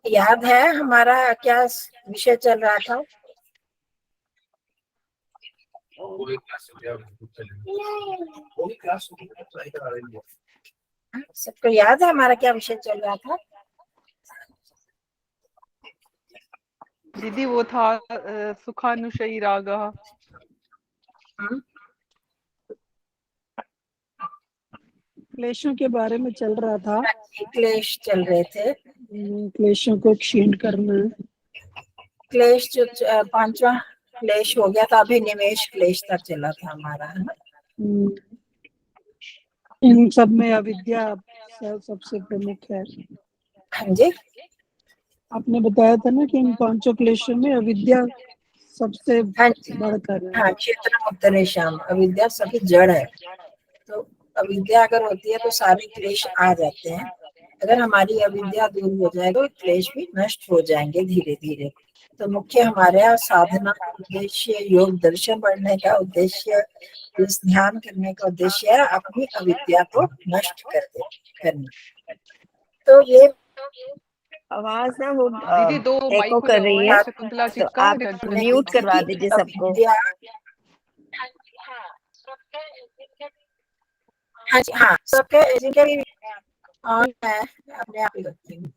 याद है हमारा क्या विषय चल रहा था? सबको याद है हमारा क्या विषय चल रहा था? दीदी वो था सुखानुशयी रागः। क्लेशों के बारे में चल रहा था। क्लेश चल रहे थे। क्लेशों को क्षीण करना। क्लेश जो पांचवा क्लेश हो गया था, अभी निमेश क्लेश तक चला था हमारा, है ना? इन सब में अविद्या सबसे प्रमुख है। हाँ जी, आपने बताया था ना कि इन पांचों क्लेशों में अविद्या सबसे बढ़कर है। हाँ, क्षेत्र उत्तरे श्याम, अविद्या सभी जड़ है। तो अविद्या अगर होती है तो सारे क्लेश आ जाते हैं। अगर हमारी अविद्या दूर हो जाए तो क्लेश भी नष्ट हो जाएंगे धीरे धीरे। तो मुख्य हमारे साधना का उद्देश्य, योग दर्शन पढ़ने का उद्देश्य, इस ध्यान करने का उद्देश्य है अपनी अविद्या को नष्ट करना। तो ये आवाज ना वो दीदी दो एको माइक कर रही है, शकुंतला जी तो का आप म्यूट करवा दीजिए सबको। हाँ जी, हाँ, सबके जिनके भी ऑन है अपने आप ही करती हूँ।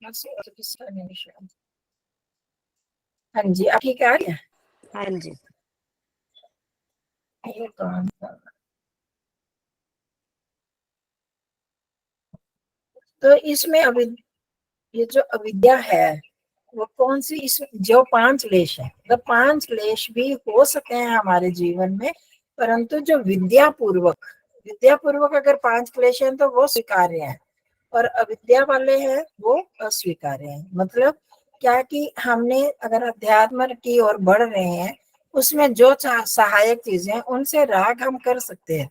हाँ जी, आप ठीक आ गया? हाँ जी, ये कौन सा? तो इसमें ये जो अविद्या है वो कौन सी, इस जो पांच क्लेश है, तो पांच क्लेश भी हो सकते हैं हमारे जीवन में, परंतु जो विद्या पूर्वक अगर पांच क्लेश हैं तो वो स्वीकार्य है, और अविद्या वाले हैं वो अस्वीकार्य है। मतलब क्या कि हमने अगर अध्यात्म की ओर बढ़ रहे हैं, उसमें जो सहायक चीजें उनसे राग हम कर सकते हैं।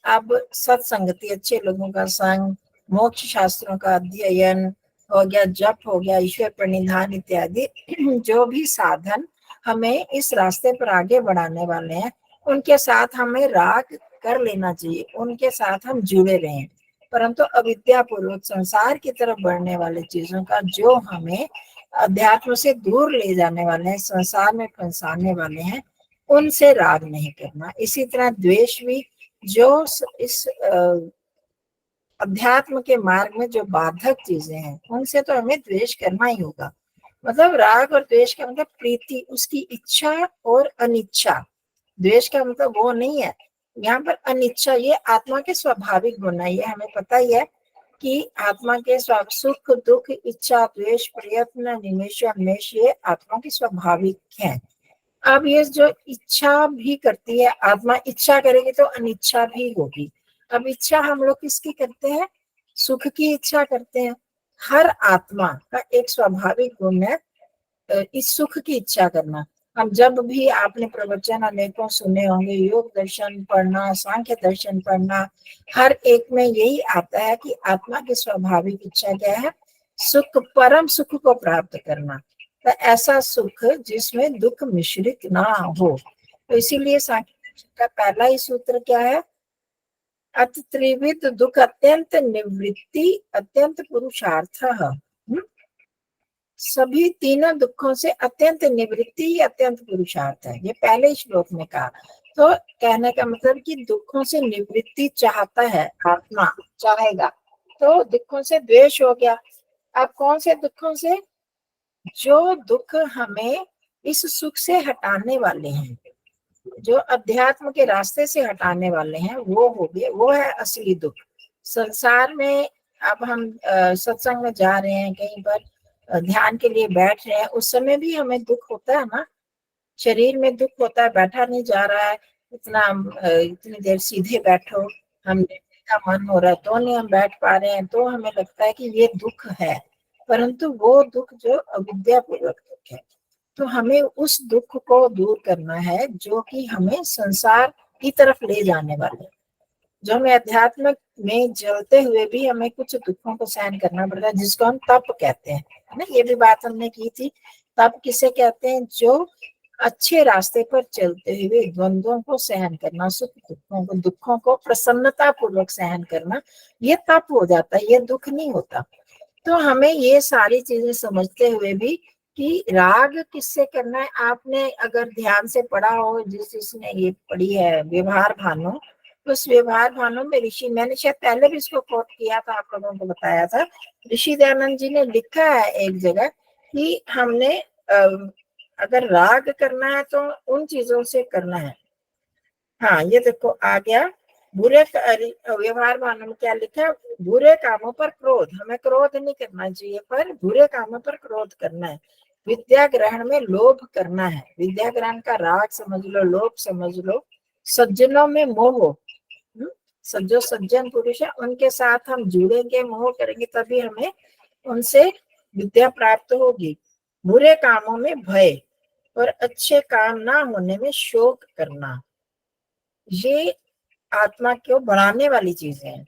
अब सत्संगति, अच्छे लोगों का संग, मोक्ष शास्त्रों का अध्ययन हो गया, जप हो गया, ईश्वर प्रणिधान इत्यादि जो भी साधन हमें इस रास्ते पर आगे बढ़ाने वाले हैं, उनके साथ हमें राग कर लेना चाहिए, उनके साथ हम जुड़े रहें। परंतु अविद्या पूर्वक संसार की तरफ बढ़ने वाले चीजों का, जो हमें अध्यात्म से दूर ले जाने वाले हैं, संसार में फंसाने वाले हैं, उनसे राग नहीं करना। इसी तरह द्वेष भी, जो इस अध्यात्म के मार्ग में जो बाधक चीजें हैं, उनसे तो हमें द्वेष करना ही होगा। मतलब राग और द्वेष का मतलब प्रीति, उसकी इच्छा और अनिच्छा। द्वेष का मतलब वो नहीं है, यहाँ पर अनिच्छा, ये आत्मा के स्वाभाविक गुण है। ये हमें पता ही है कि आत्मा के सुख दुख, इच्छा, द्वेष, प्रयत्न, निमेश, उन्मेष, ये आत्मा की स्वाभाविक है। अब ये जो इच्छा भी करती है आत्मा, इच्छा करेगी तो अनिच्छा भी होगी। अब इच्छा हम लोग किसकी करते हैं? सुख की इच्छा करते हैं। हर आत्मा का एक स्वाभाविक गुण है इस सुख की इच्छा करना। हम जब भी आपने प्रवचन अनेकों सुने होंगे, योग दर्शन पढ़ना, सांख्य दर्शन पढ़ना, हर एक में यही आता है कि आत्मा की स्वाभाविक इच्छा क्या है? सुख, परम सुख को प्राप्त करना। तो ऐसा सुख जिसमें दुख मिश्रित ना हो। तो इसीलिए सांख्य का पहला ही सूत्र क्या है? अत त्रिविध दुख अत्यंत निवृत्ति अत्यंत पुरुषार्थ। सभी तीनों दुखों से अत्यंत निवृत्ति ही अत्यंत पुरुषार्थ है, ये पहले श्लोक में कहा। तो कहने का मतलब कि दुखों से निवृत्ति चाहता है आत्मा, चाहेगा तो दुखों से द्वेष हो गया। अब कौन से दुखों से? जो दुख हमें इस सुख से हटाने वाले हैं, जो अध्यात्म के रास्ते से हटाने वाले हैं, वो हो गए, वो है असली दुख। संसार में अब हम सत्संग में जा रहे हैं, कहीं पर ध्यान के लिए बैठ रहे हैं, उस समय भी हमें दुख होता है ना, शरीर में दुख होता है, बैठा नहीं जा रहा है, इतनी देर सीधे बैठो, हम लेटने का मन हो रहा है तो नहीं हम बैठ पा रहे हैं, तो हमें लगता है कि ये दुख है, परंतु वो दुख जो अविद्या पूर्वक दुख है। तो हमें उस दुख को दूर करना है जो कि हमें संसार की तरफ ले जाने वाले, जो हमें अध्यात्म में जलते हुए भी हमें कुछ दुखों को सहन करना पड़ता है, जिसको हम तप कहते हैं, है ना? ये भी बात हमने की थी। तप किसे कहते हैं? जो अच्छे रास्ते पर चलते हुए द्वंद्वों को सहन करना, सुख दुखों को प्रसन्नता पूर्वक सहन करना, ये तप हो जाता है, ये दुख नहीं होता। तो हमें ये सारी चीजें समझते हुए भी कि राग किससे करना है, आपने अगर ध्यान से पढ़ा हो, जिसने ये पढ़ी है व्यवहार भानु, तो उस व्यवहार भानु में ऋषि, मैंने शायद पहले भी इसको कोट किया था, आप लोगों को बताया था, ऋषि दयानंद जी ने लिखा है एक जगह कि हमने अगर राग करना है तो उन चीजों से करना है। हाँ, ये देखो आ गया, बुरे व्यवहार भानु में क्या लिखा है, बुरे कामों पर क्रोध, हमें क्रोध नहीं करना चाहिए, पर बुरे कामों पर क्रोध करना है। विद्या ग्रहण में लोभ करना है, विद्या ग्रहण का राग समझ लो, लोभ समझ लो। सज्जनों में मोह, जो सज्जन पुरुष है उनके साथ हम जुड़ेंगे, मोह करेंगे, तभी हमें उनसे विद्या प्राप्त होगी। बुरे कामों में भय और अच्छे काम ना होने में शोक करना, ये आत्मा को बढ़ाने वाली चीजें हैं।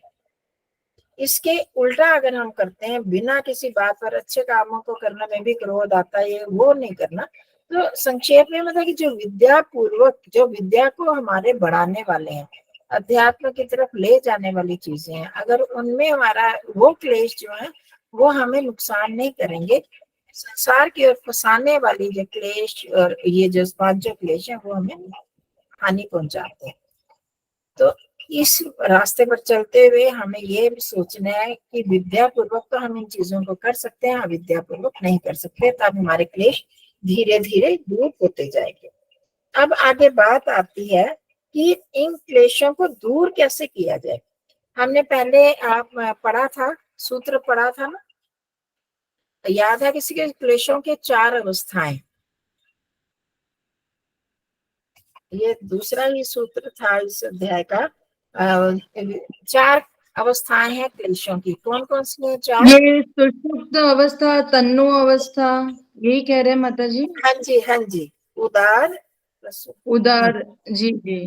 इसके उल्टा अगर हम करते हैं, बिना किसी बात पर अच्छे कामों को करने में भी क्रोध आता है, वो नहीं करना। तो संक्षेप में मतलब कि जो विद्या पूर्वक, जो विद्या को हमारे बढ़ाने वाले हैं, अध्यात्म की तरफ ले जाने वाली चीजें हैं, अगर उनमें हमारा वो क्लेश जो है वो हमें नुकसान नहीं करेंगे, संसार की ओर फंसाने वाली जो क्लेश और ये जो पांचों क्लेश है वो हमें हानि पहुंचाते हैं। तो इस रास्ते पर चलते हुए हमें ये भी सोचना है कि विद्या पूर्वक तो हम इन चीजों को कर सकते हैं, अविद्या पूर्वक नहीं कर सकते, तब हमारे क्लेश धीरे धीरे दूर होते जाएंगे। अब आगे बात आती है कि इन क्लेशों को दूर कैसे किया जाए। हमने पहले आप पढ़ा था, सूत्र पढ़ा था ना, याद है किसी के, क्लेशों के 4 अवस्थाएं, ये दूसरा ही सूत्र था इस अध्याय का। 4 अवस्थाएं हैं क्लेशों की, कौन कौन सी है 4? ये सुषुप्त अवस्था, तन्नु अवस्था, यही कह रहे हैं माता जी? हाँ जी, हाँ जी, उदार उदार, जी जी।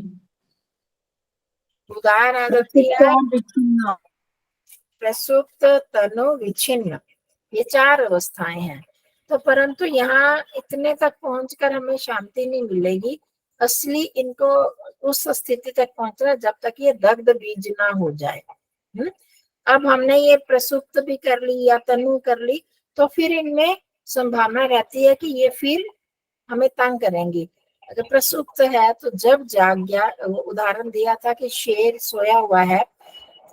उदार आ जाती है, प्रसुप्त, तनु, विच्छिन्न, ये 4 अवस्थाएं हैं। तो परंतु यहाँ इतने तक पहुंचकर हमें शांति नहीं मिलेगी, असली इनको उस स्थिति तक पहुंचना जब तक ये दग्ध बीज ना हो जाए। अब हमने ये प्रसुप्त भी कर ली या तनु कर ली, तो फिर इनमें संभावना रहती है कि ये फिर हमें तंग करेंगी। अगर प्रसुप्त है तो जब जाग गया, उदाहरण दिया था कि शेर सोया हुआ है,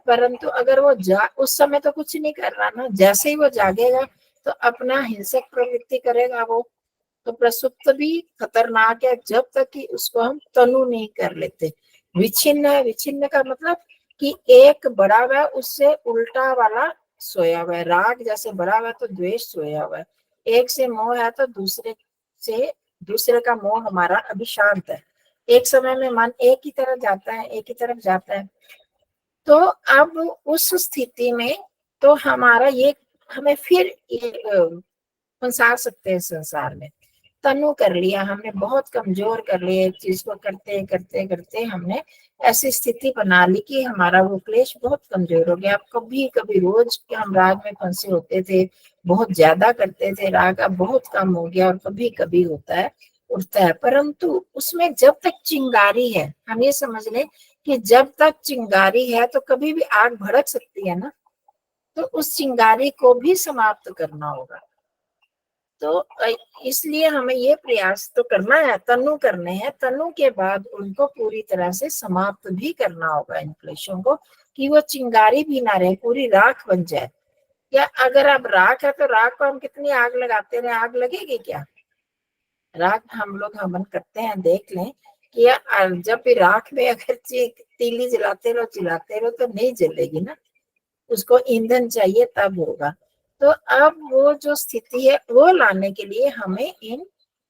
परंतु अगर वो उस समय तो कुछ नहीं कर रहा ना, जैसे ही वो जागेगा तो अपना हिंसक प्रवृत्ति करेगा वो। तो प्रसुप्त भी खतरनाक है जब तक कि उसको हम तनु नहीं कर लेते। विच्छिन्न है, विच्छिन्न का मतलब कि एक बढ़ा हुआ है, उससे उल्टा वाला सोया हुआ है। राग जैसे बढ़ा हुआ है तो द्वेष सोया हुआ है। एक से मोह है तो दूसरे का मोह हमारा अभी शांत है। एक समय में मन एक ही तरफ जाता है, एक ही तरफ जाता है। तो अब उस स्थिति में तो हमारा ये, हमें फिर फंसा सकते हैं संसार में। तनु कर लिया हमने, बहुत कमजोर कर लिया, एक चीज को करते करते करते हमने ऐसी स्थिति बना ली कि हमारा वो क्लेश बहुत कमजोर हो गया। अब कभी कभी रोज हम राग में फंसे होते थे, बहुत ज्यादा करते थे राग, अब बहुत कम हो गया और कभी कभी होता है, उठता है। परंतु उसमें जब तक चिंगारी है, हम ये समझ लें कि जब तक चिंगारी है तो कभी भी आग भड़क सकती है ना, तो उस चिंगारी को भी समाप्त करना होगा। तो इसलिए हमें ये प्रयास तो करना है, तनु करने हैं, तनु के बाद उनको पूरी तरह से समाप्त भी करना होगा इन क्लेशों को, कि वो चिंगारी भी ना रहे, पूरी राख बन जाए। या अगर अब राख है तो राख को हम कितनी आग लगाते रहे, आग लगेगी क्या? राख हम लोग हवन करते हैं, देख लें कि जब भी राख में अगर तीली जलाते रहो तो नहीं जलेगी ना, उसको ईंधन चाहिए तब होगा। तो अब वो जो स्थिति है वो लाने के लिए हमें इन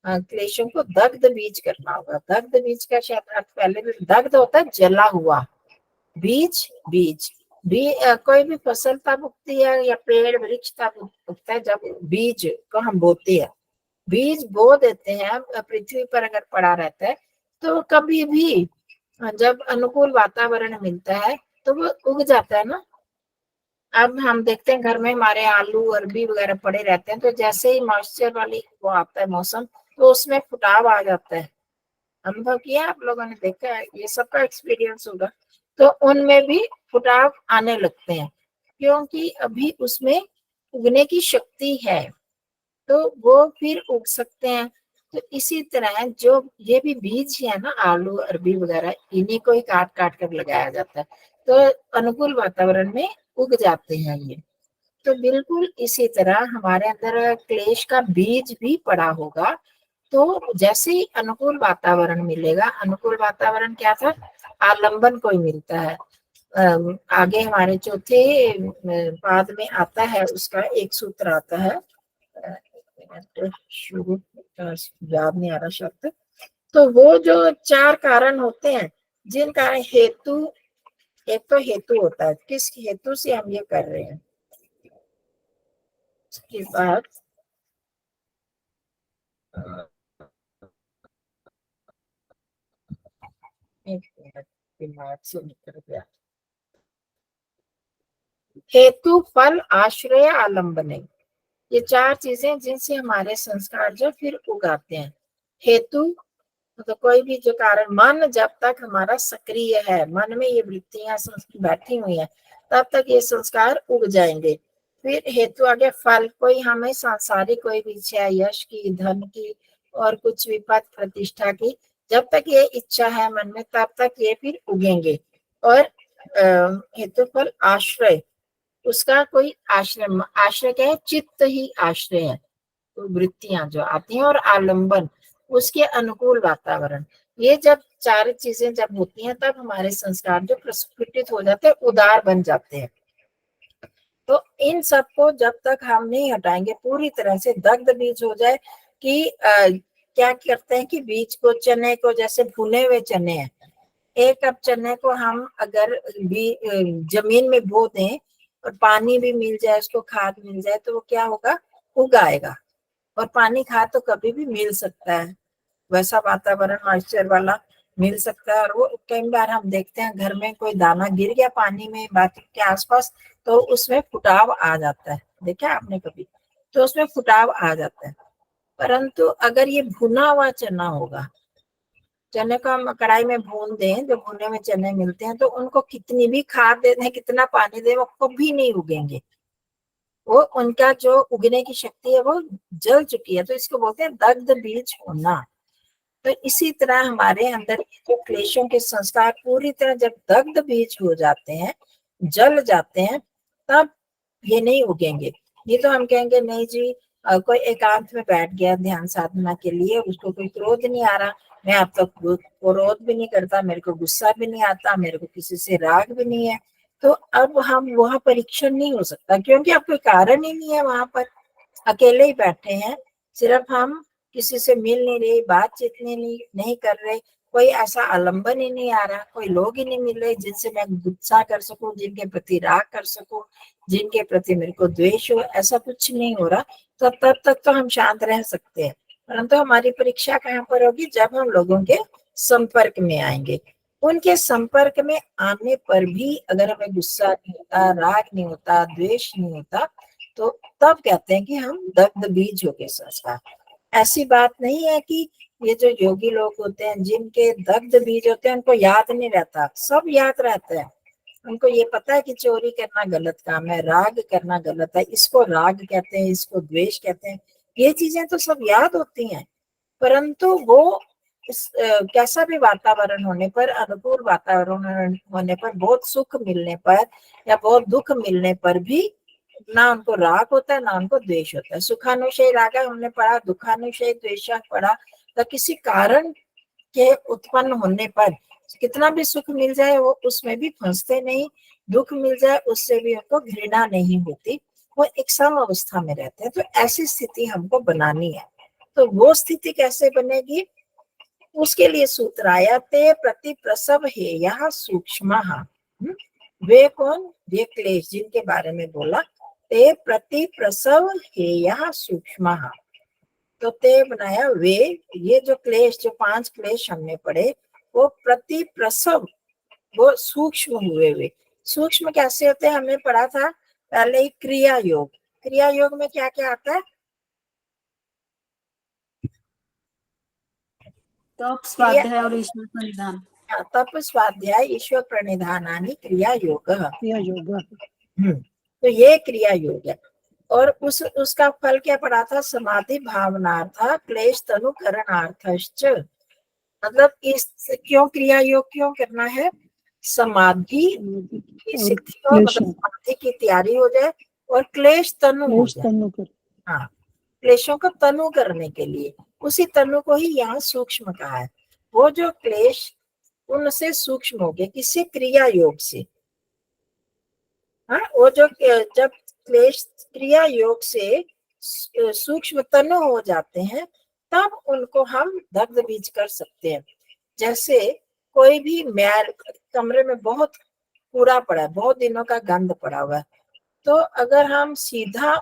क्लेशों को दग्ध बीज करना होगा। दग्ध बीज का शायद अर्थ पहले भी, दग्ध होता है जला हुआ, बीज कोई भी फसल तब उगती है या पेड़ वृक्ष तब उगता है जब बीज को हम बोते हैं। बीज बो देते हैं, पृथ्वी पर अगर पड़ा रहता है तो कभी भी जब अनुकूल वातावरण मिलता है तो वो उग जाता है ना। अब हम देखते हैं घर में हमारे आलू अरबी वगैरह पड़े रहते हैं, तो जैसे ही मॉइस्चर वाली वो आता है मौसम, तो उसमें फुटाव आ जाता है। अनुभव किया आप लोगों ने, देखा है, ये सबका एक्सपीरियंस होगा। तो उनमें भी फुटाव आने लगते हैं, क्योंकि अभी उसमें उगने की शक्ति है, तो वो फिर उग सकते हैं। तो इसी तरह जो ये भी बीज है ना, आलू अरबी वगैरह, इन्हीं को ही काट काट कर लगाया जाता है, तो अनुकूल वातावरण में उग जाते हैं ये। तो बिल्कुल इसी तरह हमारे अंदर क्लेश का बीज भी पड़ा होगा। तो जैसे ही अनुकूल वातावरण मिलेगा, अनुकूल वातावरण क्या था, आलंबन कोई मिलता है। आगे हमारे चौथे पाद में आता है, उसका एक सूत्र आता है, शुरू याद नहीं आ रहा शब्द। तो वो जो चार कारण होते हैं, जिन कारण हेतु, एक तो हेतु होता है, किस हेतु से हम ये कर रहे हैं। उसके बाद एक मिनट, दिमाग से निकल गया। हेतु, फल, आश्रय, आलंबन, ये चार चीजें जिनसे हमारे संस्कार जो फिर उगाते हैं। हेतु तो कोई भी जो कारण, मन जब तक हमारा सक्रिय है, मन में ये वृत्तियां बैठी हुई है, तब तक ये संस्कार उग जाएंगे। फिर हेतु आ गया। फल, कोई हमें सांसारिक कोई भी इच्छा, यश की, धन की, और कुछ भी पद प्रतिष्ठा की, जब तक ये इच्छा है मन में, तब तक ये फिर उगेंगे। और हेतु, फल, आश्रय, उसका कोई आश्रय, आश्रय क्या है, चित्त ही आश्रय है, तो वृत्तियां जो आती हैं। और आलंबन, उसके अनुकूल वातावरण। ये जब चार चीजें जब होती हैं, तब हमारे संस्कार जो प्रस्फुटित हो जाते हैं, उदार बन जाते हैं। तो इन सबको जब तक हम नहीं हटाएंगे, पूरी तरह से दग्ध बीज हो जाए कि क्या करते हैं कि बीज को, चने को, जैसे भुने हुए चने हैं, एक कप चने को हम अगर जमीन में बो दें और पानी भी मिल जाए, उसको खाद मिल जाए, तो वो क्या होगा, उगाएगा। और पानी खाद तो कभी भी मिल सकता है, वैसा वातावरण मॉइस्चर वाला मिल सकता है। और वो कई बार हम देखते हैं, घर में कोई दाना गिर गया पानी में, बाथरूम के आसपास, तो उसमें फुटाव आ जाता है, देखा आपने कभी, तो उसमें फुटाव आ जाता है। परंतु अगर ये भुना हुआ चना होगा, चने को हम कढ़ाई में भून दें, जो भुने हुए चने मिलते हैं, तो उनको कितनी भी खाद दे दें, कितना पानी दे, वो कभी नहीं उगेंगे। वो उनका जो उगने की शक्ति है वो जल चुकी है, तो इसको बोलते हैं दग्ध बीज होना। तो इसी तरह हमारे अंदर जो क्लेशों के संस्कार पूरी तरह जब दग्ध बीज हो जाते हैं, जल जाते हैं, तब ये नहीं उगेंगे। ये तो हम कहेंगे नहीं जी, कोई एकांत में बैठ गया ध्यान साधना के लिए, उसको कोई क्रोध नहीं आ रहा, मैं अब तक क्रोध भी नहीं करता, मेरे को गुस्सा भी नहीं आता, मेरे को किसी से राग भी नहीं है, तो अब हम वहां परीक्षण नहीं हो सकता, क्योंकि अब कोई कारण ही नहीं है वहां पर। अकेले ही बैठे हैं, सिर्फ हम किसी से मिल नहीं रहे, बातचीत नहीं कर रहे, कोई ऐसा आलंबन ही नहीं आ रहा, कोई लोग ही नहीं मिल रहे जिनसे मैं गुस्सा कर सकूं, जिनके प्रति राग कर सकूं, जिनके प्रति मेरे को द्वेष हो, ऐसा कुछ नहीं हो रहा। तो तब तक तो हम शांत रह सकते हैं, परंतु हमारी परीक्षा कहाँ पर होगी, जब हम लोगों के संपर्क में आएंगे। उनके संपर्क में आने पर भी अगर हमें गुस्सा नहीं होता, राग नहीं होता, द्वेष नहीं होता, तो तब कहते हैं कि हम दग्ध बीज हो गए संस्कार। ऐसी बात नहीं है कि ये जो योगी लोग होते हैं, जिनके दग्ध बीज होते हैं, उनको याद नहीं रहता, सब याद रहता है। उनको ये पता है कि चोरी करना गलत काम है, राग करना गलत है, इसको राग कहते हैं, इसको द्वेष कहते हैं, ये चीजें तो सब याद होती हैं। परंतु वो कैसा भी वातावरण होने पर, अनुकूल वातावरण होने पर, बहुत सुख मिलने पर या बहुत दुख मिलने पर भी ना उनको राग होता है, ना उनको द्वेष होता है। सुखानुशय राग हमने पढ़ा, दुखानुशय द्वेष पढ़ा। तो किसी कारण के उत्पन्न होने पर कितना भी सुख मिल जाए, वो उसमें भी फंसते नहीं, दुख मिल जाए उससे भी उनको घृणा नहीं होती, वो एक सम अवस्था में रहते हैं। तो ऐसी स्थिति हमको बनानी है। तो वो स्थिति कैसे बनेगी, उसके लिए सूत्र आया, ते प्रति प्रसव है यह सूक्ष्म। वे कौन, ये क्लेश जिनके बारे में बोला, ते प्रति प्रसव है यह सूक्ष्म। तो ते बनाया वे, ये जो क्लेश, जो 5 क्लेश हमने पढ़े, वो प्रति प्रसव, वो सूक्ष्म हुए हुए। सूक्ष्म कैसे होते हैं, हमने पढ़ा था पहले ही, क्रिया योग। क्रिया योग में क्या क्या आता है, तप स्वाध्याय और ईश्वर प्रणिधान। तप स्वाध्याय ईश्वर प्रणिधानानि क्रिया योग। क्रिया योग। तो ये क्रिया योग है। और उसका फल क्या पड़ा था? समाधि भावनार्थ क्लेश तनुकरणार्थश्च। मतलब इस क्यों क्रिया योग क्यों करना है? समाधि की सिद्धि हो, मतलब समाधि की तैयारी हो जाए और क्लेश तनु हो जाए। हाँ, क्लेशों को तनु करने के लिए, उसी तनु को ही यहाँ सूक्ष्म कहा है। वो जो क्लेश उनसे सूक्ष्म हो गए, किसी क्रिया योग से। हाँ, वो जो जब क्लेश क्रिया योग से सूक्ष्म तनु हो जाते हैं, तब उनको हम दग्ध बीज कर सकते हैं। जैसे कोई भी मैल, कमरे में बहुत कूड़ा पड़ा है, बहुत दिनों का गंद पड़ा हुआ है, तो अगर हम सीधा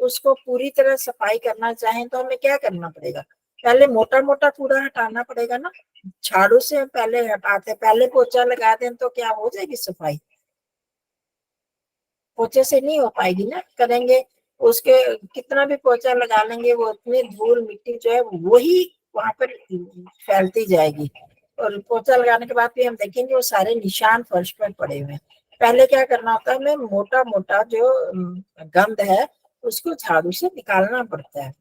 उसको पूरी तरह सफाई करना चाहें तो हमें क्या करना पड़ेगा? पहले मोटा मोटा कूड़ा हटाना पड़ेगा ना। झाड़ू से पहले हटाते, पहले पोछा लगा दें तो क्या हो जाएगी सफाई? पोछे से नहीं हो पाएगी ना। करेंगे उसके कितना भी पोछा लगा लेंगे, वो इतनी धूल मिट्टी जो है वही वहां पर फैलती जाएगी। और पोछा लगाने के बाद भी हम देखेंगे वो सारे निशान फर्श पर पड़े हुए हैं। पहले क्या करना होता है, हमें मोटा मोटा जो गंद है उसको झाड़ू से निकालना पड़ता है।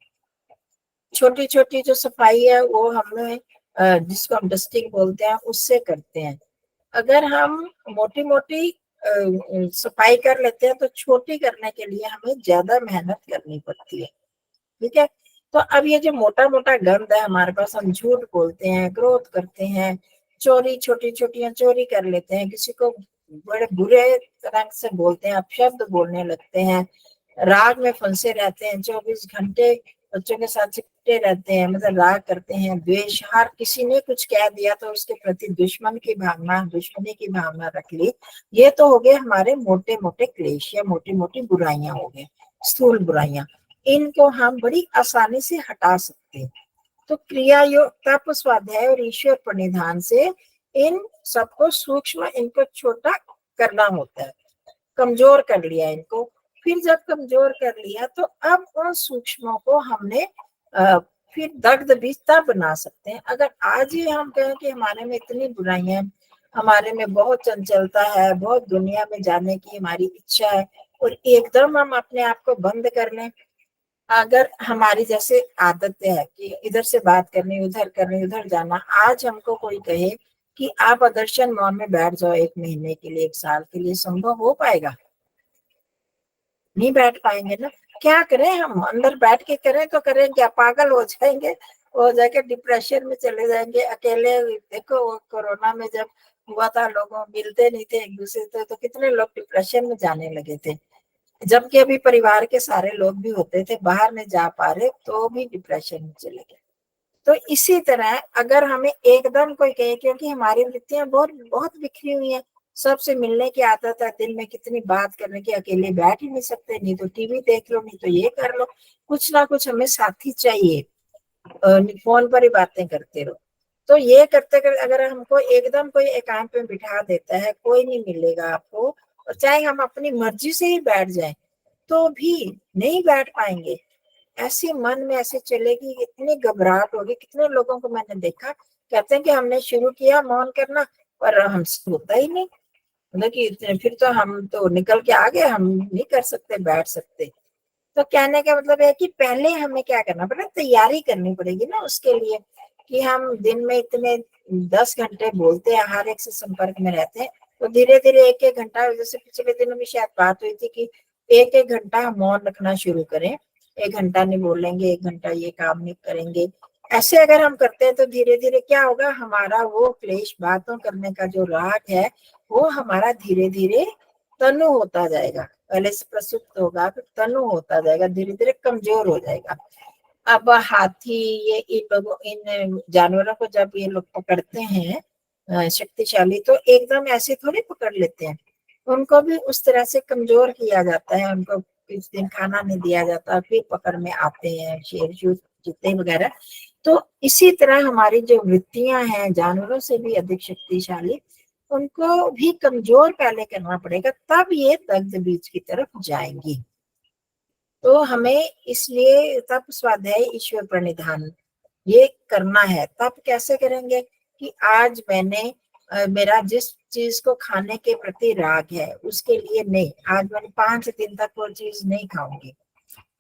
छोटी छोटी जो सफाई है वो हमें जिसको हम डस्टिंग बोलते हैं उससे करते हैं। अगर हम मोटी मोटी सफाई कर लेते हैं तो छोटी करने के लिए हमें ज्यादा मेहनत करनी पड़ती है। ठीक है, तो अब ये जो मोटा मोटा गंद है हमारे पास, हम झूठ बोलते हैं, क्रोध करते हैं, चोरी, छोटी छोटियां चोरी कर लेते हैं, किसी को बड़े बुरे तरह से बोलते हैं, अपशब्द बोलने लगते हैं, राग में फंसे रहते हैं, 24 घंटे बच्चों के साथ चिपटे रहते हैं, मतलब राग करते हैं, द्वेष, हर किसी ने कुछ कह दिया तो उसके प्रति दुश्मनी की भावना रख ली। ये तो हो गए हमारे मोटे मोटे क्लेश या मोटी मोटी बुराइयां हो गए, स्थूल बुराइयां। इनको हम बड़ी आसानी से हटा सकते हैं। तो क्रिया योग, तप, स्वाध्याय और ईश्वर प्रणिधान से इन सबको सूक्ष्म, इनको छोटा करना होता है। कमजोर कर लिया इनको। फिर जब कमजोर कर लिया तो अब उन सूक्ष्मों को हमने फिर दग्ध बीज तब बना सकते हैं। अगर आज ही हम कहें कि हमारे में इतनी बुराइयां, हमारे में बहुत चंचलता है, बहुत दुनिया में जाने की हमारी इच्छा है, और एकदम हम अपने आप को बंद कर लें, अगर हमारी जैसे आदत है कि इधर से बात करनी, उधर जाना, आज हमको कोई कहे कि आप आदर्शन मौन में बैठ जाओ 1 महीने के लिए, 1 साल के लिए, संभव हो पाएगा? नहीं बैठ पाएंगे ना। क्या करें हम? अंदर बैठ के करें तो करें क्या? पागल हो जाएंगे, हो जाके डिप्रेशन में चले जाएंगे अकेले। देखो कोरोना में जब हुआ था, लोग मिलते नहीं थे एक दूसरे से, तो कितने लोग डिप्रेशन में जाने लगे थे, जबकि अभी परिवार के सारे लोग भी होते थे, बाहर नहीं जा पा रहे तो भी डिप्रेशन में चले गए। तो इसी तरह अगर हमें एकदम कोई कहे, क्योंकि हमारी वृत्तियां बहुत बिखरी हुई हैं, सबसे मिलने की आदत है, दिन में कितनी बात करने की, अकेले बैठ ही नहीं सकते, नहीं तो टीवी देख लो, नहीं तो ये कर लो, कुछ ना कुछ हमें साथी चाहिए, फोन पर ही बातें करते रहो। तो ये करते करते अगर हमको एकदम कोई एकांत में बिठा देता है, कोई नहीं मिलेगा आपको, और चाहे हम अपनी मर्जी से ही बैठ जाएं तो भी नहीं बैठ पाएंगे। ऐसे मन में ऐसे चलेगी, इतनी घबराहट होगी। कितने लोगों को मैंने देखा, कहते हैं कि हमने शुरू किया मौन करना पर हमसे होता ही नहीं, मतलब कि फिर तो हम तो निकल के आ गए, हम नहीं कर सकते, बैठ सकते। तो कहने का मतलब है कि पहले हमें क्या करना पड़ेगा, तैयारी करनी पड़ेगी ना उसके लिए, कि हम दिन में इतने 10 घंटे बोलते हैं, हर एक से संपर्क में रहते हैं, तो धीरे धीरे 1-1 घंटा, जैसे पिछले दिनों में शायद बात हुई थी कि 1-1 घंटा हम मौन रखना शुरू करें, 1 घंटा नहीं बोलेंगे, 1 घंटा ये काम नहीं करेंगे। ऐसे अगर हम करते हैं तो धीरे धीरे क्या होगा, हमारा वो क्लेश, बातों करने का जो राग है वो हमारा धीरे धीरे तनु होता जाएगा। पहले से प्रसुप्त होगा, फिर तनु होता जाएगा, धीरे धीरे कमजोर हो जाएगा। अब हाथी, ये इन जानवरों को जब ये लोग पकड़ते हैं शक्तिशाली, तो एकदम ऐसे थोड़ी पकड़ लेते हैं, उनको भी उस तरह से कमजोर किया जाता है। उनको कुछ दिन खाना नहीं दिया जाता, फिर पकड़ में आते हैं, शेर, चीते वगैरह। तो इसी तरह हमारी जो वृत्तियां हैं जानवरों से भी अधिक शक्तिशाली, उनको भी कमजोर पहले करना पड़ेगा, तब ये दग्ध बीज की तरफ जाएंगी। तो हमें इसलिए तप, स्वाध्याय, ईश्वर प्रणिधान ये करना है। तब कैसे करेंगे कि आज मैंने मेरा जिस चीज को खाने के प्रति राग है उसके लिए नहीं, आज मैंने 5 दिन तक वो चीज नहीं खाऊंगी।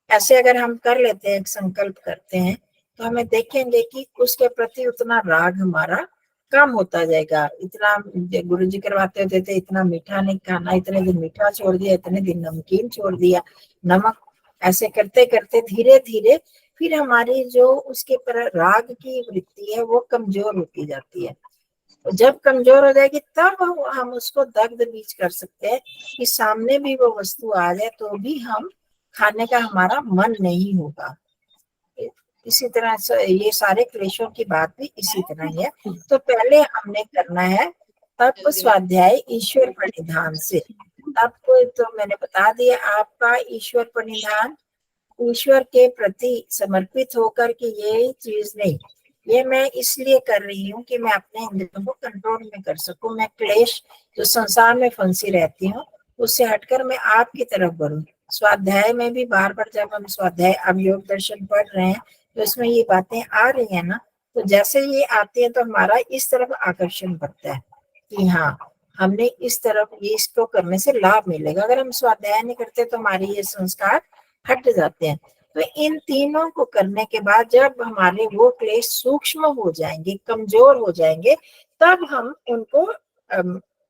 ऐसे अगर हम कर लेते हैं, एक संकल्प करते हैं, तो हमें देखेंगे कि उसके प्रति उतना राग हमारा कम होता जाएगा। इतना गुरु जी करवाते होते थे, इतना मीठा नहीं खाना, इतने दिन मीठा छोड़ दिया, इतने दिन नमकीन छोड़ दिया, नमक, ऐसे करते करते धीरे धीरे फिर हमारी जो उसके पर राग की वृत्ति है वो कमजोर होती जाती है। जब कमजोर हो जाएगी तब हम उसको दग्ध बीज कर सकते हैं कि सामने भी वो वस्तु आ जाए तो भी हम खाने का हमारा मन नहीं होगा। इसी तरह से ये सारे क्लेशों की बात भी इसी तरह ही है। तो पहले हमने करना है तप स्वाध्याय ईश्वर प्रणिधान से। तप तो मैंने बता दिया आपका, ईश्वर प्रणिधान, ईश्वर के प्रति समर्पित होकर कि ये चीज नहीं, ये मैं इसलिए कर रही हूँ कि मैं अपने इंद्रियों को कंट्रोल में कर सकूं, मैं क्लेश जो संसार में फंसी रहती हूँ उससे हटकर मैं आपकी तरफ बढ़ूं। स्वाध्याय में भी बार बार जब हम स्वाध्याय अब योग दर्शन पढ़ रहे हैं तो इसमें ये बातें आ रही है ना, तो जैसे ये आती है तो हमारा इस तरफ आकर्षण बढ़ता है कि हाँ हमने इस तरफ ये इसको करने से लाभ मिलेगा। अगर हम स्वाध्याय नहीं करते तो हमारे ये संस्कार हट जाते हैं। तो इन तीनों को करने के बाद जब हमारे वो क्लेश सूक्ष्म हो जाएंगे, कमजोर हो जाएंगे, तब हम उनको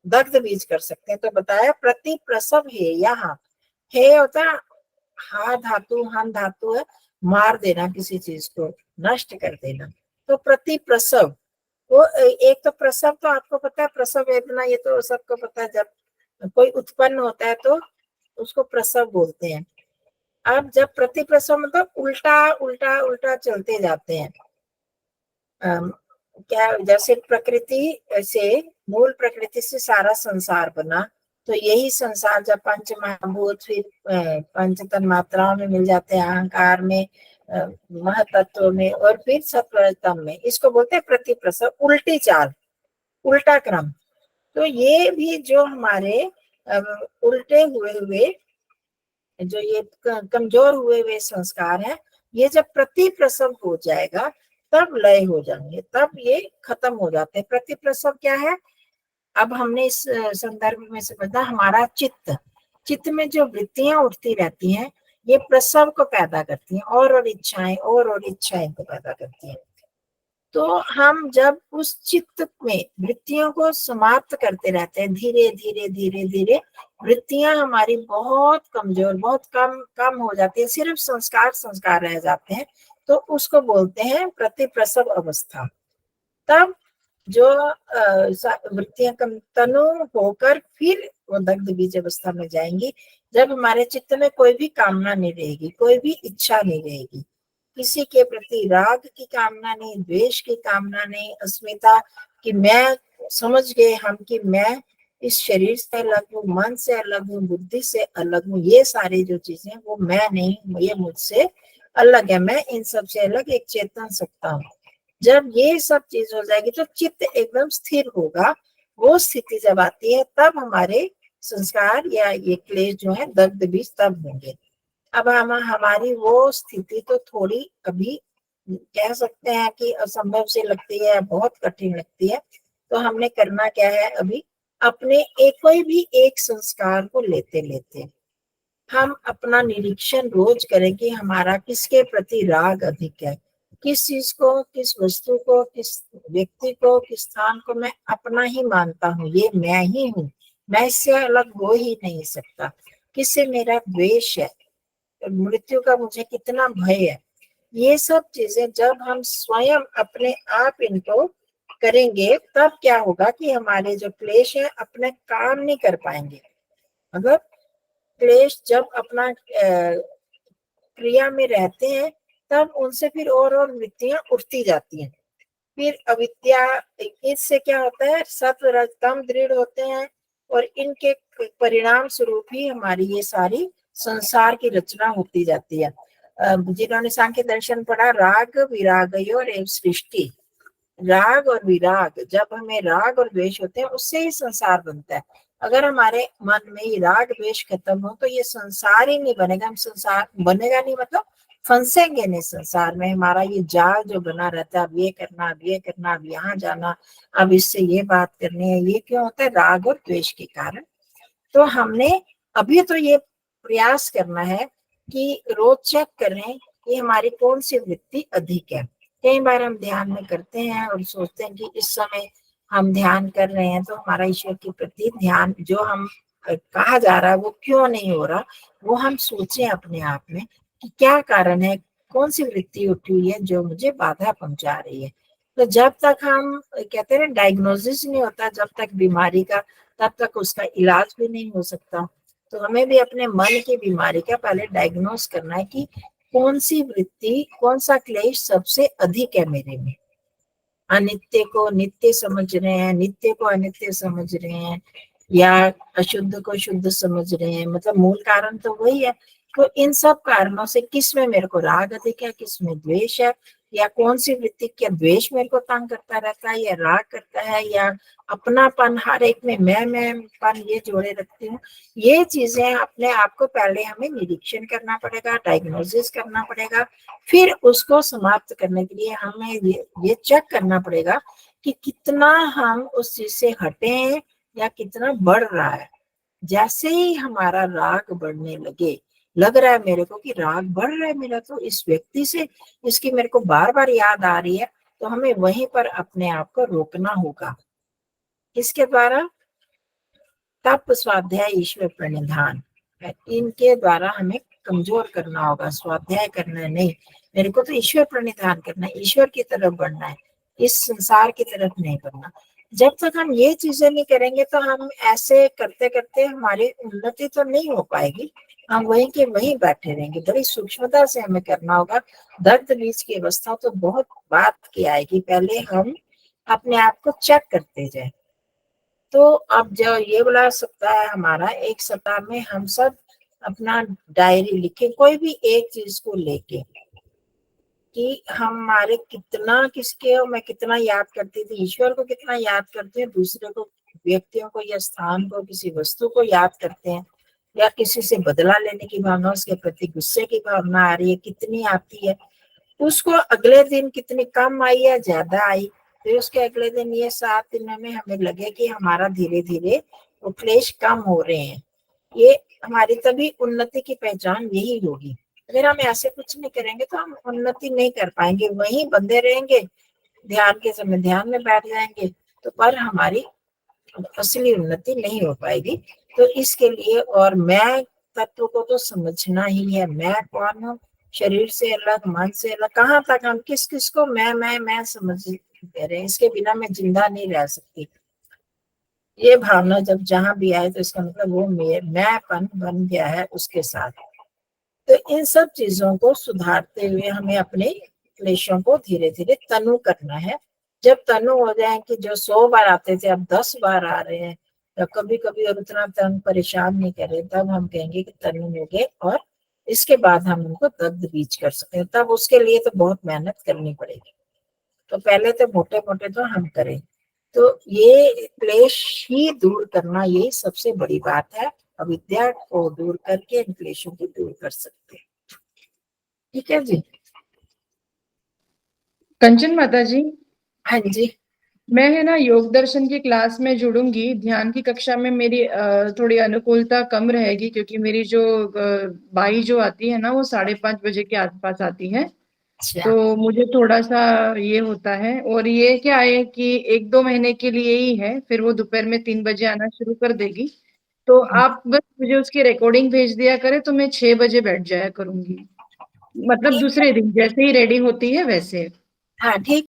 दग्ध बीज कर सकते हैं। तो बताया प्रति प्रसव है, यहाँ हे होता हा धातु, हन धातु है मार देना, किसी चीज को नष्ट कर देना। तो प्रति प्रसव, वो एक तो प्रसव तो आपको पता है, प्रसव वेदना ये तो सबको पता है, जब कोई उत्पन्न होता है तो उसको प्रसव बोलते हैं। अब जब प्रति प्रसव मतलब उल्टा उल्टा उल्टा चलते जाते हैं। क्या जैसे प्रकृति से, मूल प्रकृति से सारा संसार बना, तो यही संसार जब पंच महाभूत फिर पंच तन्मात्राओं में मिल जाते हैं, अहंकार में, महतत्व में और फिर सत्वरतम में, इसको बोलते हैं प्रति प्रसव, उल्टी चाल, उल्टा क्रम। तो ये भी जो हमारे उल्टे हुए हुए जो ये कमजोर हुए हुए संस्कार हैं, ये जब प्रति प्रसव हो जाएगा तब लय हो जाएंगे, तब ये खत्म हो जाते हैं। प्रति प्रसव क्या है, अब हमने इस संदर्भ में समझा, हमारा चित्त में जो वृत्तियां उठती रहती हैं ये प्रसव को पैदा करती हैं, और इच्छाएं और इच्छाएं को पैदा करती हैं। तो हम जब उस चित्त में वृत्तियों को समाप्त करते रहते हैं, धीरे धीरे धीरे धीरे वृत्तियां हमारी बहुत कमजोर, बहुत कम हो जाती है, सिर्फ संस्कार रह जाते हैं, तो उसको बोलते हैं प्रतिप्रसव अवस्था। तब जो वृत्तियां कम तनु होकर फिर वो दग्ध बीज अवस्था में जाएंगी, जब हमारे चित्त में कोई भी कामना नहीं रहेगी, कोई भी इच्छा नहीं रहेगी, किसी के प्रति राग की कामना नहीं, द्वेष की कामना नहीं, अस्मिता कि मैं, समझ गए हम कि मैं इस शरीर से अलग हूँ, मन से अलग हूँ, बुद्धि से अलग हूँ, ये सारी जो चीजें वो मैं नहीं हूँ, ये मुझसे अलग है, मैं इन सब से अलग एक चेतन सत्ता हूँ। जब ये सब चीज हो जाएगी तो चित्त एकदम स्थिर होगा। वो स्थिति जब आती है तब हमारे संस्कार या ये क्लेश जो है दग्ध बीज तब होंगे। अब हमारी वो स्थिति तो थोड़ी अभी कह सकते हैं कि असंभव से लगती है, बहुत कठिन लगती है। तो हमने करना क्या है, अभी अपने कोई भी एक संस्कार को लेते लेते हम अपना निरीक्षण रोज करें कि हमारा किसके प्रति राग अधिक है, किस चीज को, किस वस्तु को, किस व्यक्ति को, किस स्थान को मैं अपना ही मानता हूँ, ये मैं ही हूँ, मैं इससे अलग हो ही नहीं सकता, किससे मेरा द्वेष है, मृत्यु का मुझे कितना भय है। ये सब चीजें जब हम स्वयं अपने आप इनको करेंगे तब क्या होगा कि हमारे जो क्लेश है अपने काम नहीं कर पाएंगे। अगर क्लेश जब अपना क्रिया में रहते हैं तब उनसे फिर और वृत्तियां उठती जाती हैं। फिर अविद्या, इससे क्या होता है, सत्व रजतम दृढ़ होते हैं और इनके परिणाम स्वरूप ही हमारी ये सारी संसार की रचना होती जाती है। जिन्होंने सांख्य दर्शन पढ़ा, राग विरागयोर एवं सृष्टि, राग और विराग, जब हमें राग और द्वेष होते हैं उससे ही संसार बनता है। अगर हमारे मन में ये राग द्वेष खत्म हो तो ये संसार ही नहीं बनेगा। हम संसार बनेगा नहीं मतलब फंसेंगे नहीं संसार में। हमारा ये जाल जो बना रहता है, अब ये करना, अब ये करना, अब यहाँ जाना, अब इससे ये बात करनी है, ये क्यों होता है? राग और द्वेष के कारण। तो हमने अभी तो ये प्रयास करना है कि रोज चेक करें कि हमारी कौन सी वृत्ति अधिक है। कई बार हम ध्यान में करते हैं और सोचते हैं कि इस समय हम ध्यान कर रहे हैं तो हमारा ईश्वर के प्रति ध्यान जो हम कहा जा रहा है वो क्यों नहीं हो रहा, वो हम सोचें अपने आप में कि क्या कारण है, कौन सी वृत्ति उठी हुई है जो मुझे बाधा पहुंचा रही है। तो जब तक हम कहते हैं डायग्नोसिस नहीं होता, जब तक बीमारी का, तब तक उसका इलाज भी नहीं हो सकता। तो हमें भी अपने मन की बीमारी का पहले डायग्नोस करना है कि कौन सी वृत्ति, कौन सा क्लेश सबसे अधिक है मेरे में। अनित्य को नित्य समझ रहे हैं, नित्य को अनित्य समझ रहे हैं, या अशुद्ध को शुद्ध समझ रहे हैं, मतलब मूल कारण तो वही है। तो इन सब कारणों से किस में मेरे को राग अधिक है, किस में द्वेष है, या कौन सी वृत्ति, क्या द्वेष मेरे को तंग करता रहता है या राग करता है, या अपनापन, हर एक में मैंपन ये जोड़े रखती हूँ। ये चीजें अपने आप को पहले हमें निरीक्षण करना पड़ेगा, डायग्नोसिस करना पड़ेगा। फिर उसको समाप्त करने के लिए हमें ये चेक करना पड़ेगा कि कितना हम उस चीज से हटे हैं या कितना बढ़ रहा है। जैसे ही हमारा राग बढ़ने लगे, लग रहा है मेरे को कि राग बढ़ रहा है मेरा, तो इस व्यक्ति से इसकी मेरे को बार बार याद आ रही है, तो हमें वहीं पर अपने आप को रोकना होगा। इसके द्वारा तप, स्वाध्याय, ईश्वर प्रणिधान, इनके द्वारा हमें कमजोर करना होगा। स्वाध्याय करना नहीं, मेरे को तो ईश्वर प्रणिधान करना है, ईश्वर की तरफ बढ़ना है, इस संसार की तरफ नहीं बढ़ना। जब तक हम ये चीजें नहीं करेंगे तो हम ऐसे करते करते हमारी उन्नति तो नहीं हो पाएगी, हम वहीं के वहीं बैठे रहेंगे। बड़ी सूक्ष्मता से हमें करना होगा। दर्द बीज की अवस्था तो बहुत बात की आएगी, पहले हम अपने आप को चेक करते जाए। तो अब जो ये वाला सप्ताह है हमारा, एक सप्ताह में हम सब अपना डायरी लिखे, कोई भी एक चीज को लेके कि हमारे कितना, किसके हो, मैं कितना याद करती थी, ईश्वर को कितना याद करते हैं, दूसरे को, व्यक्तियों को या स्थान को, किसी वस्तु को याद करते हैं, या किसी से बदला लेने की भावना, उसके प्रति गुस्से की भावना आ रही है, कितनी आती है, उसको अगले दिन कितनी कम आई या ज्यादा आई, फिर उसके अगले दिन, ये 7 दिनों में हमें लगे कि हमारा धीरे धीरे वो क्लेश कम हो रहे हैं। ये हमारी तभी उन्नति की पहचान यही होगी। अगर हम ऐसे कुछ नहीं करेंगे तो हम उन्नति नहीं कर पाएंगे, वहीं बंधे रहेंगे, ध्यान के समय ध्यान में बैठ जाएंगे, तो पर हमारी असली उन्नति नहीं हो पाएगी। तो इसके लिए, और मैं तत्व को तो समझना ही है, मैं कौन हूँ, शरीर से अलग, मन से अलग, कहाँ तक हम किस किस को मैं समझ रहे हैं, इसके बिना मैं जिंदा नहीं रह सकती। ये भावना जब जहां भी आए तो इसका मतलब वो मैंपन बन गया है उसके साथ। तो इन सब चीजों को सुधारते हुए हमें अपने क्लेशों को धीरे धीरे तनु करना है। जब तनु हो जाए कि जो 100 बार आते थे अब 10 बार आ रहे हैं, तो कभी कभी और उतना तंग परेशान नहीं करे, तब हम कहेंगे कि तनु हो गए, और इसके बाद हम उनको दर्द बीज कर सकते हैं। तब उसके लिए तो बहुत मेहनत करनी पड़ेगी। तो पहले तो मोटे मोटे तो हम करें, तो ये क्लेश ही दूर करना, यही सबसे बड़ी बात है। अविद्या को दूर करके इन क्लेशों को दूर कर सकते हैं। ठीक है जी। कंचन माता जी, हाँ जी। मैं है ना योग दर्शन की क्लास में जुड़ूंगी। ध्यान की कक्षा में मेरी थोड़ी अनुकूलता कम रहेगी, क्योंकि मेरी जो बाई जो आती है ना वो 5:30 बजे के आसपास आती है, अच्छा। तो मुझे थोड़ा सा ये होता है। और ये क्या है कि 1-2 महीने के लिए ही है, फिर वो दोपहर में 3 बजे आना शुरू कर देगी। तो आप बस मुझे उसकी रिकॉर्डिंग भेज दिया करें, तो मैं 6 बजे बैठ जाया करूंगी, मतलब दूसरे दिन जैसे ही रेडी होती है वैसे। हाँ ठीक।